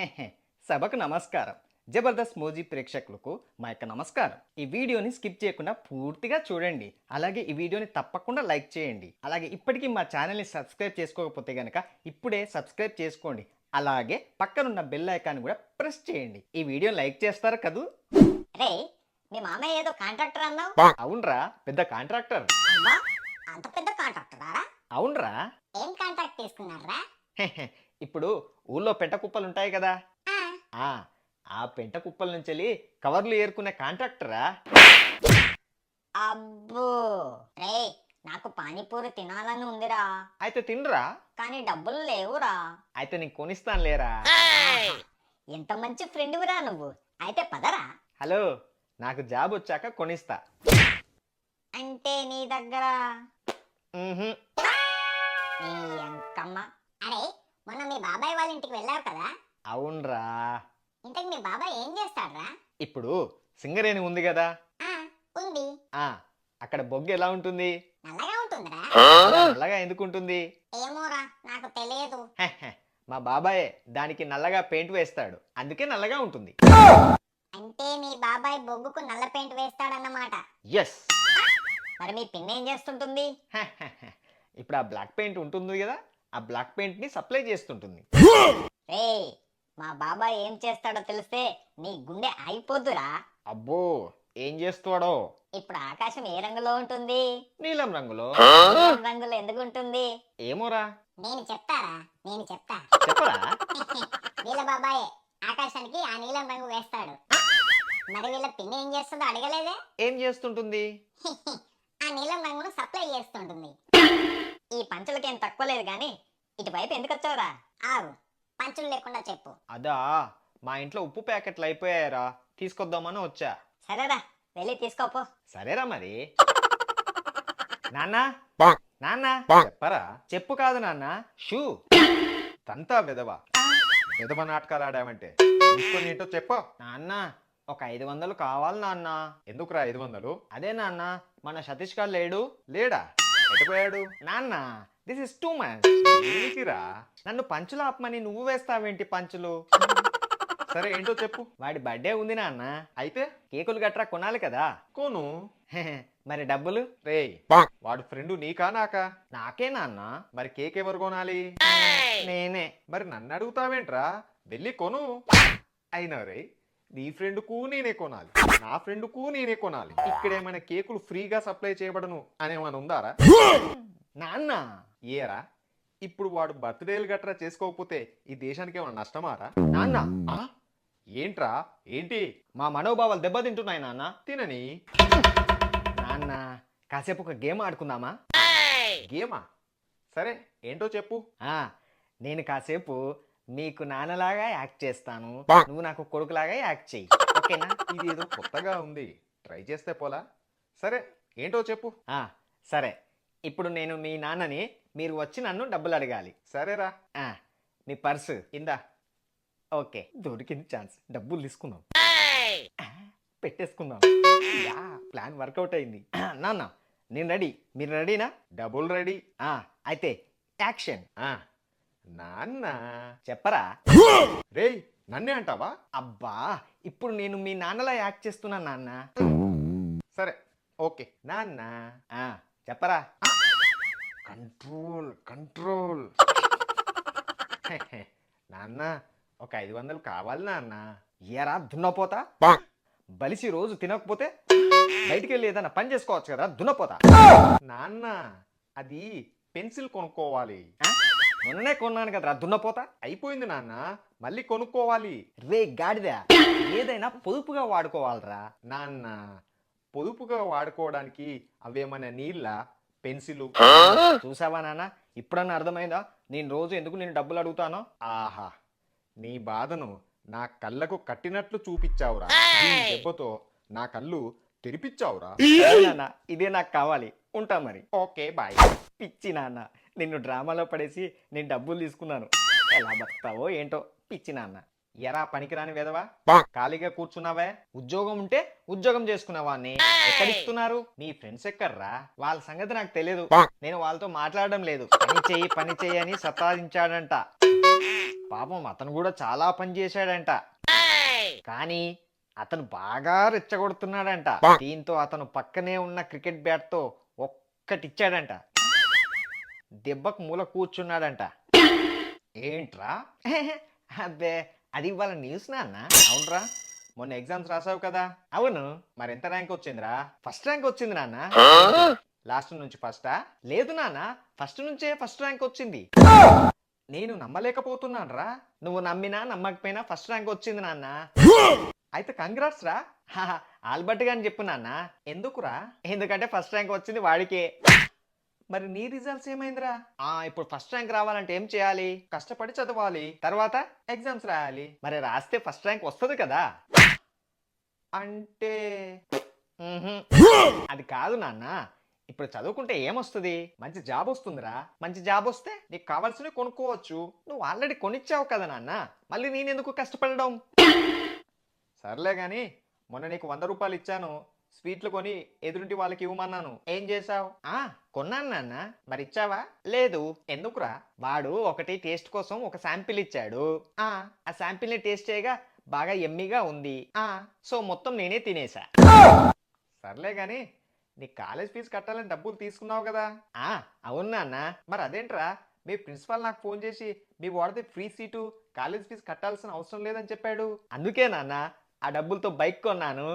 హెహె, సభకు నమస్కారం. జబర్దస్త్ మోజీ ప్రేక్షకులకు మా యొక్క నమస్కారం. ఈ వీడియోని స్కిప్ చేయకుండా పూర్తిగా చూడండి. అలాగే ఈ వీడియోని తప్పకుండా లైక్ చేయండి. అలాగే ఇప్పటికీ మా ఛానల్ని సబ్స్క్రైబ్ చేసుకోకపోతే గనక ఇప్పుడే సబ్స్క్రైబ్ చేసుకోండి. అలాగే పక్కనున్న బెల్ ఐకాన్ కూడా ప్రెస్ చేయండి. ఈ వీడియోని లైక్ చేస్తారు కదూ? రే మీ మామయ్య ఏదో కాంట్రాక్టర్ అన్నావు. అవునరా, పెద్ద కాంట్రాక్టర్. అమ్మా, అంత పెద్ద కాంట్రాక్టరా? అవునరా. ఏం కాంట్రాక్ట్ తీసుకున్నారా? హెహె, ఇప్పుడు ఊళ్ళో పెంట కుప్పలు ఉంటాయి కదా, ఆ, ఆ ఆ పెంట కుప్పల నుంచి వెళ్ళి కవర్లు ఏరుకునే కాంట్రాక్టరా. అబ్బో రే, నాకు పానీపూరి తినాలని ఉందిరా, అయితే తినరా. కానీ డబ్బులు లేవురా. అయితే నీకు కొనిస్తాను లేరా. ఆహా, ఎంత మంచి ఫ్రెండ్విరా నువ్వు. అయితే పదరా. హలో, నాకు జాబ్ వచ్చాక కొనిస్తా. అంటే నీ దగ్గర మ్హూ. నీ అంకమ్మ. అరే మొన్న మీ బాబాయ్ వాళ్ళ ఇంటికి వెళ్ళావు కదా, అవునరా. ఇంతకు మీ బాబాయ్ ఏం చేస్తాడ్రా? ఇప్పుడు సింగరేణి ఉంది కదా, ఆ, ఉంది. ఆ అక్కడ బొగ్గు ఎలా ఉంటుంది? నల్లగా ఉంటుందిరా. నల్లగా ఎందుకు ఉంటుంది? ఏమోరా, నాకు తెలియదు. హెహె, మా బాబాయే దానికి నల్లగా పెయింట్ వేస్తాడు, అందుకే నల్లగా ఉంటుంది. అంటే మీ బాబాయ్ బొగ్గుకు నల్ల పెయింట్ వేస్తాడన్నమాట. ఎస్. మరి మీ పిన్ ఏం చేస్తుంటుంది? ఇప్పుడు ఆ బ్లాక్ పెయింట్ ఉంటుంది కదా, ఆ బ్లాక్ పెయింట్ ని సప్లై చేస్తుంటుంది. రే, మా బాబాయ్ ఏం చేస్తాడో తెలిస్తే నీ గుండె ఆగిపోద్దురా. అబ్బో, ఏం చేస్తాడో? ఇప్పుడు ఆకాశం ఏ రంగులో ఉంటుంది? నీలం రంగులో. నీలం రంగులో ఎందుకు ఉంటుంది? ఏమోరా, నేను చెప్తారా, నేను చెప్తా. చెప్పరా. వీళ్ళ బాబాయ్ ఆకాశానికి ఆ నీలం రంగు వేస్తాడు. మరి వీళ్ళ పిన్ ఏం చేస్తుందో అడగలేదే? ఏం చేస్తుంటుంది? ఆ నీలం రంగును సప్లై చేస్తుంటుంది. ఈ పంచులకి ఏం తక్కువ లేదు గాని ఇటువైపు ఎందుకు వచ్చావురా? ఆగు, పంచులు లేకుండా చెప్పు. అదా, మా ఇంట్లో ఉప్పు ప్యాకెట్లు అయిపోయారా, తీసుకొద్దామని వచ్చా. సరేరా, వెళ్ళి తీసుకోపో. సరేరా మరి. నాన్న, నాన్న చెప్పరా. చెప్పు కాదు నాన్న, షూ. తంతా విధవ విధవ నాటకాలు ఆడామంటే తీసుకొని ఏంటో చెప్పు. నాన్న, ఒక 500 కావాలి నాన్న. ఎందుకురా 500? అదే నాన్న, మన సతీష్ గారు లేడు. లేడా? ఎటుపోయాడు? నాన్న, దిస్ ఇస్ టూ మచ్. ఏంటిరా? నన్ను పంచులు ఆపమని నువ్వు వేస్తావేంటి పంచులు? సరే ఏంటో చెప్పు. వాడి బర్త్డే ఉంది నాన్న, అయితే కేకులు గట్రా కొనాలి కదా. కోను. మరి డబ్బులు? రేయ్, వాడు ఫ్రెండు నీకా నాకా? నాకే నాన్న. మరి కేక్ ఎవరు కొనాలి? నేనే. మరి నన్ను అడుగుతావేంట్రా? వెళ్ళి కొను. అయినా రే, నీ ఫ్రెండ్కు నేనే కొనాలి, నా ఫ్రెండ్కు నేనే కొనాలి. ఇక్కడేమైనా కేకులు ఫ్రీగా సప్లై చేయబడను అనేమైనా ఉందారా? నాన్న, ఏరా, ఇప్పుడు వాడు బర్త్డేలు గట్రా చేసుకోకపోతే ఈ దేశానికి ఏమైనా నష్టమారా? నాన్న, ఆ? ఏంట్రా? ఏంటి? మా మనోభావాలు దెబ్బతింటున్నాయి నాన్న. తినని నాన్న, కాసేపు ఒక గేమ్ ఆడుకుందామా? గేమా? సరే ఏంటో చెప్పు. ఆ, నేను కాసేపు నీకు నాన్నలాగా యాక్ట్ చేస్తాను, నువ్వు నాకు కొడుకులాగా యాక్ట్ చెయ్యి, ఓకేనా? ఇది ఏదో కొత్తగా ఉంది, ట్రై చేస్తే పోలా? సరే ఏంటో చెప్పు. ఆ, సరే. ఇప్పుడు నేను మీ నాన్నని, మీరు వచ్చి నన్ను డబ్బులు అడగాలి. సరేరా. ఆ, మీ పర్సు ఇందా. ఓకే, దొరికింది ఛాన్స్. డబ్బులు తీసుకుందాం. ఆ, పెట్టేసుకుందాం. యా, ప్లాన్ వర్కౌట్ అయింది. నాన్న, నేను రెడీ, మీరు రెడీనా? Double ready. ఆ, అయితే యాక్షన్. ఆ, నాన్న. చెప్పరా. రేయ్, నన్నే అంటావా? అబ్బా, ఇప్పుడు నేను మీ నాన్నలా యాక్ట్ చేస్తున్నా నాన్న. సరే ఓకే. నాన్న. ఆ, చెప్పరా. Control control. నాన్న, ఒక 500 కావాలి నాన్న. ఏరా దున్నపోతా, బలిసి రోజు తినకపోతే బయటికి వెళ్ళి ఏదైనా పని చేసుకోవచ్చు కదా, దున్నపోతా. నాన్న, అది పెన్సిల్ కొనుక్కోవాలి. ఆ? మొన్నే కొన్నాను కదరా దున్నపోతా. అయిపోయింది నాన్న, మళ్ళీ కొనుక్కోవాలి. రే గాడిద, ఏదైనా పొదుపుగా వాడుకోవాలరా. నాన్న, పొదుపుగా వాడుకోవడానికి అవేమైనా నీళ్ళ, పెన్సిలు? చూసావా నాన్న, ఇప్పుడన్నా అర్థమైందా నేను రోజు ఎందుకు నేను డబ్బులు అడుగుతానో? ఆహా, నీ బాధను నా కళ్ళకు కట్టినట్లు చూపించావురా. ఈ దెబ్బతో నా కళ్ళు తెరిపించావురా. సరే నాన్న, ఇదే నాకు కావాలి, ఉంటా మరి. Okay bye. పిచ్చి నాన్న, నిన్ను డ్రామాలో పడేసి నేను డబ్బులు తీసుకున్నాను. ఎలా బతావో ఏంటో పిచ్చి నాన్న. ఎరా పనికిరాని వెదవా, ఖాళీగా కూర్చున్నావే? ఉద్యోగం ఉంటే ఉద్యోగం చేసుకున్నావా అని ఎక్కడిస్తున్నారు? నీ ఫ్రెండ్స్ ఎక్కర్రా? వాళ్ళ సంగతి నాకు తెలియదు, నేను వాళ్ళతో మాట్లాడడం లేదు. పని చెయ్యి అని సతాయించాడంట. పాపం అతను కూడా చాలా పని చేశాడంట, కానీ అతను బాగా రెచ్చగొడుతున్నాడంట. దీంతో అతను పక్కనే ఉన్న క్రికెట్ బ్యాట్ తో ఒక్కటిచ్చాడంట. దెబ్బకు మూల కూర్చున్నాడంట. ఏంట్రా? అబ్బే, అది ఇవాళ న్యూస్ నాన్న. అవునరా, మొన్న ఎగ్జామ్స్ రాసావు కదా? అవును. మరి ఎంత ర్యాంక్ వచ్చిందిరా? ఫస్ట్ ర్యాంక్ వచ్చింది నాన్న. లాస్ట్ నుంచి ఫస్టా? లేదు నాన్న, ఫస్ట్ నుంచే ఫస్ట్ ర్యాంక్ వచ్చింది. నేను నమ్మలేకపోతున్నాను రా. నువ్వు నమ్మినా నమ్మకపోయినా ఫస్ట్ ర్యాంక్ వచ్చింది నాన్న. అయితే కంగ్రాట్స్ రా. ఆల్బర్ట్ గాని చెప్పు నాన్న. ఎందుకురా? ఎందుకంటే ఫస్ట్ ర్యాంక్ వచ్చింది వాడికే. మరి నీ రిజల్ట్స్ ఏమైందిరా? ఇప్పుడు ఫస్ట్ ర్యాంక్ రావాలంటే ఏం చేయాలి? కష్టపడి చదవాలి, తర్వాత ఎగ్జామ్స్ రాయాలి. మరి రాస్తే ఫస్ట్ ర్యాంక్ వస్తుంది కదా. అంటే అది కాదు నాన్న. ఇప్పుడు చదువుకుంటే ఏమొస్తుంది? మంచి జాబ్ వస్తుందిరా. మంచి జాబ్ వస్తే నీకు కావాల్సినవి కొనుక్కోవచ్చు. నువ్వు ఆల్రెడీ కొనిచ్చావు కదా నాన్న, మళ్ళీ నేనెందుకు కష్టపడడం? సర్లే గాని, మొన్న నీకు 100 రూపాయలు ఇచ్చాను, స్వీట్లు కొని ఎదురుంటి వాళ్ళకి ఇవ్వమన్నాను. ఏం చేసావు? కొన్నాను నాన్న. మరి ఇచ్చావా? లేదు. ఎందుకురా? వాడు ఒకటి టేస్ట్ కోసం ఒక శాంపిల్ ఇచ్చాడు. ఆ శాంపిల్ ని టేస్ట్ చేయగా బాగా ఎమ్మిగా ఉంది. సో మొత్తం నేనే తినేసా. సర్లే గాని, నీ కాలేజ్ ఫీజు కట్టాలని డబ్బులు తీసుకున్నావు కదా? అవును నాన్న. మరి అదేంట్రా, మీ ప్రిన్సిపాల్ నాకు ఫోన్ చేసి మీ వాడితే ఫ్రీ సీటు, కాలేజ్ ఫీజు కట్టాల్సిన అవసరం లేదని చెప్పాడు. అందుకే నాన్న ఆ డబ్బులతో బైక్ కొన్నాను.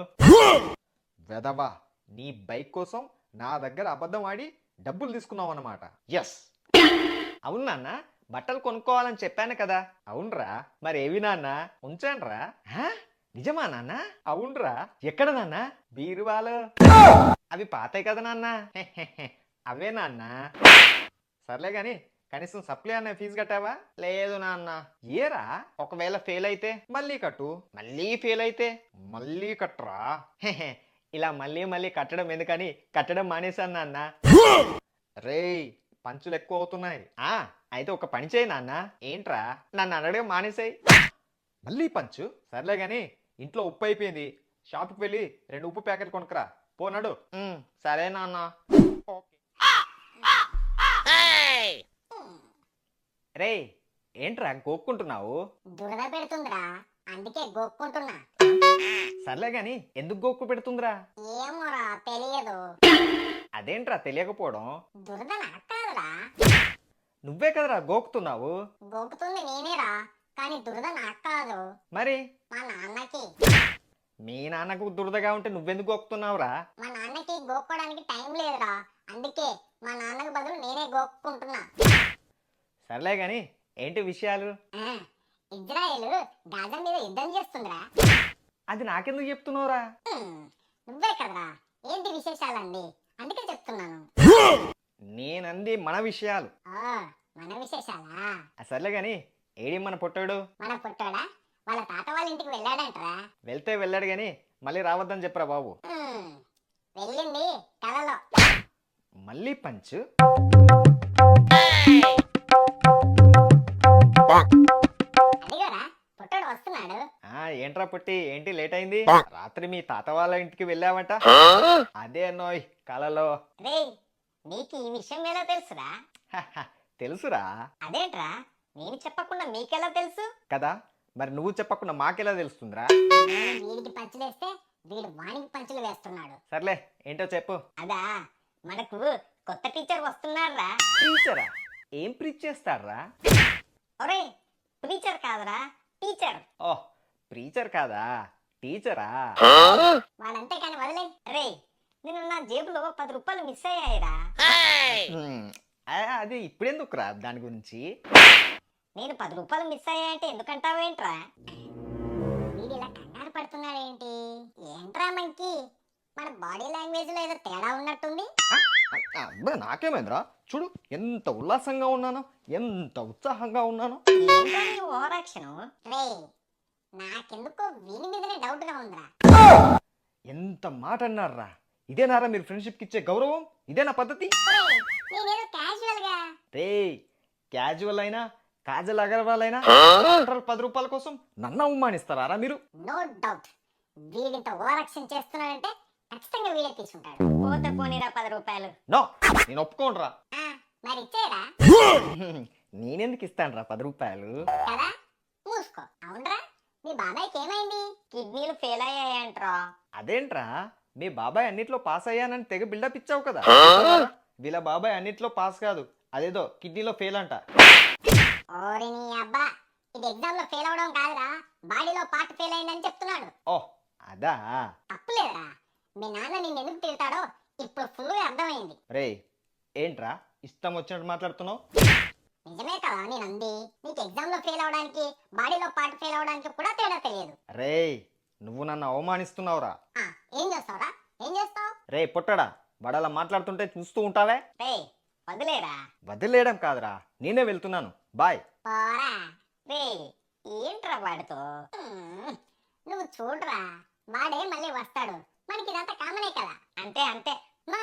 వెదవా, నీ బైక్ కోసం నా దగ్గర అబద్ధం ఆడి డబ్బులు తీసుకున్నావు అన్నమాట. ఎస్, అవును నాన్న. బట్టలు కొనుక్కోవాలని చెప్పాను కదా? అవునరా. మరి ఏవి నాన్న? ఉంచానురా. నిజమా నాన్న? అవునరా. ఎక్కడ నాన్న? బీరువాలో. అవి పాతాయి కదా నాన్న? అవే నాన్న. సర్లే గాని, కనీసం సప్లై అనే ఫీజు కట్టావా? లేదు నాన్న. ఏరా? ఒకవేళ ఫెయిల్ అయితే మళ్ళీ కట్టు. మళ్ళీ ఫెయిల్ అయితే మళ్ళీ కట్టరా. ఇలా మళ్ళీ మళ్ళీ కట్టడం ఎందుకని కట్టడం మానేశాను నాన్న. రేయ్, పంచులు ఎక్కువ అవుతున్నాయి. అయితే ఒక పని చేయి నాన్న. ఏంట్రా? నన్ను అడగడం మానేసాయి. మళ్ళీ పంచు. సర్లే గాని, ఇంట్లో ఉప్పు అయిపోయింది, షాప్కి వెళ్ళి 2 ఉప్పు ప్యాకెట్ కొనుక్కరా. పోనాడు. సరే నాన్న. రే, ఏంట్రా గోక్కుంటున్నావు? దురద పెడుతుందిరా, అందుకే గోక్కుంటున్నా. సర్లే గాని, ఎందుకు గోక్కు పెడుతుందిరా? ఏమోరా, తెలియదు. అదేంట్రా తెలియకపోవడం? దురద నాకు కాదురా. నువ్వే కదరా గోకుతున్నావు. గోకుతుంది నేనేరా, కానీ దురద నాకు కాదు, మరి మా నాన్నకి. మీ నాన్నకు దురదగా ఉంటే నువ్వెందుకు గోకుతున్నావురా? మా నాన్నకి గోక్కోడానికి టైం లేదురా, అందుకే మా నాన్నకు బదులు నేనే గోక్కుంటున్నా. సర్లే గాని, ఏంటి విషయాలు? ఇజ్రాయెల్ గాజా మీద యుద్ధం చేస్తుందిరా. అది నాకెందుకు చెప్తున్నావురా? నువ్వే కదరా, ఏంటి విశేషాలండి, అందుకే చెప్తున్నాను. నేనంది మన విషయాలు. మన విశేషాలా? సర్లే గాని, ఏడి మన పొట్టాడు? మన పుట్టాడా వాళ్ళ తాత వాళ్ళ ఇంటికి వెళ్ళాడంటరా. వెళ్తే వెళ్ళాడు గాని మళ్ళీ రావద్దని చెప్పరా బాబు. వెళ్ళింది కలలో. మళ్ళీ పంచు. అదిగోరా, పుట్టాడు వస్తున్నాడు. ఏంట్రా పుట్టి, ఏంటి లేట్ అయింది? రాత్రి మీ తాత వాళ్ళ ఇంటికి వెళ్ళావట? అదే నోయ్ కలలో. రే, నీకు ఈ విషయం ఎలా తెలుసురా? తెలుసురా. అదేంట్రా, నేను చెప్పకుండా మీకెలా తెలుసు? కదా, మరి నువ్వు చెప్పకుండా మాకెలా తెలుస్తుందిరా? నేను వీడికి పంచులు వేస్తే వీడు వానికి పంచులు వేస్తున్నాడు. సర్లే, ఏంటో చెప్పు. అదా, మనకు కొత్త టీచర్ వస్తున్నారా. ప్రీచరా? ఏం ప్రీచ్ చేస్తాడ్రా? ఒరే, ప్రీచర్ కాదురా, టీచర్. ఓహ్, ప్రీచర్ కాదా, టీచరా? వాడంతే కానీ వదిలే. రే, నేను నా జేబులో 10 రూపాయలు మిస్ అయ్యాయిరా. అది ఇప్పుడెందుకురా దాని గురించి? నేను 10 రూపాయలు మిస్ అయ్యాయంటే ఎందుకంటావేంట్రా? వీడు ఇలా కంగారు పడుతున్నాడేంటి? ఏంట్రా మనకి మన బాడీ లాంగ్వేజ్ లో ఏదో తేడా ఉన్నట్టుంది. నాకేమైందిరా? చూడు ఎంత ఉల్లాసంగా ఉన్నానో, ఎంత ఉత్సాహంగా ఉన్నానో. ఓవరాక్షన్. రే, నాకెందుకో వీని మీదనే డౌట్ గా ఉందిరా. ఎంత మాట అన్నారా? ఇదేనారా మీరు ఫ్రెండ్షిప్ కి ఇచ్చే గౌరవం? ఇదేనా పద్ధతి? నేనేదో క్యాజువల్ గా. రే, క్యాజువల్ అయినా కాజల్ అగర్వాల్ అయినా 10 రూపాయల కోసం నన్ను అవమానిస్తారా మీరు? నో డౌట్, వీడింత ఓవరాక్షన్ చేస్తున్నాడంటే ఖచ్చితంగా వీడే తీసుకుంటాడు. పోతే పోనీరా 10 రూపాయలు. నో, నేను ఒప్పుకోనరా. మరి ఇచ్చేరా. నేనెందుకు ఇస్తాను రా 10 రూపాయలు? కదా, మూసుకో. అవునరా, మీ బాబాయ్కి ఏమైంది? కిడ్నీలు ఫెయిల్ అయ్యాయంట్రా. అదేంట్రా మీ బాబాయ్ అన్నిట్లో పాస్ అయ్యానని తెగ బిల్డప్ ఇచ్చావు కదా. వీళ్ళ బాబాయ్ అన్నిట్లో పాస్ కాదు, అదేదో కిడ్నీలో ఫెయిల్ అంట. ఓరి నీ అబ్బా, ఇది ఎగ్జామ్ లో ఫెయిల్ అవడం కాదురా, బాడీలో పార్ట్ ఫెయిల్ అయిందని చెప్తున్నాడు. ఓహ్ అదా. తప్పులేదురా, మీ నాన్న నిన్ను ఎందుకు తిడతాడో ఇప్పుడు ఫుల్ అర్థమైంది. రేయ్ ఏంట్రా ఇష్టం వచ్చినట్టు మాట్లాడుతున్నావు? నిజమే కదా నేను అంది. నీకు ఎగ్జామ్ లో ఫెయిల్ అవడానికి బాడీలో పార్ట్ ఫెయిల్ అవడానికి కూడా తేడా తెలియదు. రేయ్ నువ్వు నన్ను అవమానిస్తున్నావురా. ఆ, ఏం చేస్తావురా, ఏం చేస్తావు? రే పొట్టడా, వాడలా మాట్లాడుతుంటే చూస్తూ ఉంటావే. రే వదిలేరా. వదిలేయడం కాదురా, నేనే వెళ్తున్నాను, బాయ్. పోరా. రే ఏంట్రా వాడితో? నువ్వు చూడరా, వాడే మళ్ళీ వస్తాడు. మనకి ఇదంతా కామనే కదా. అంతే అంతే. మా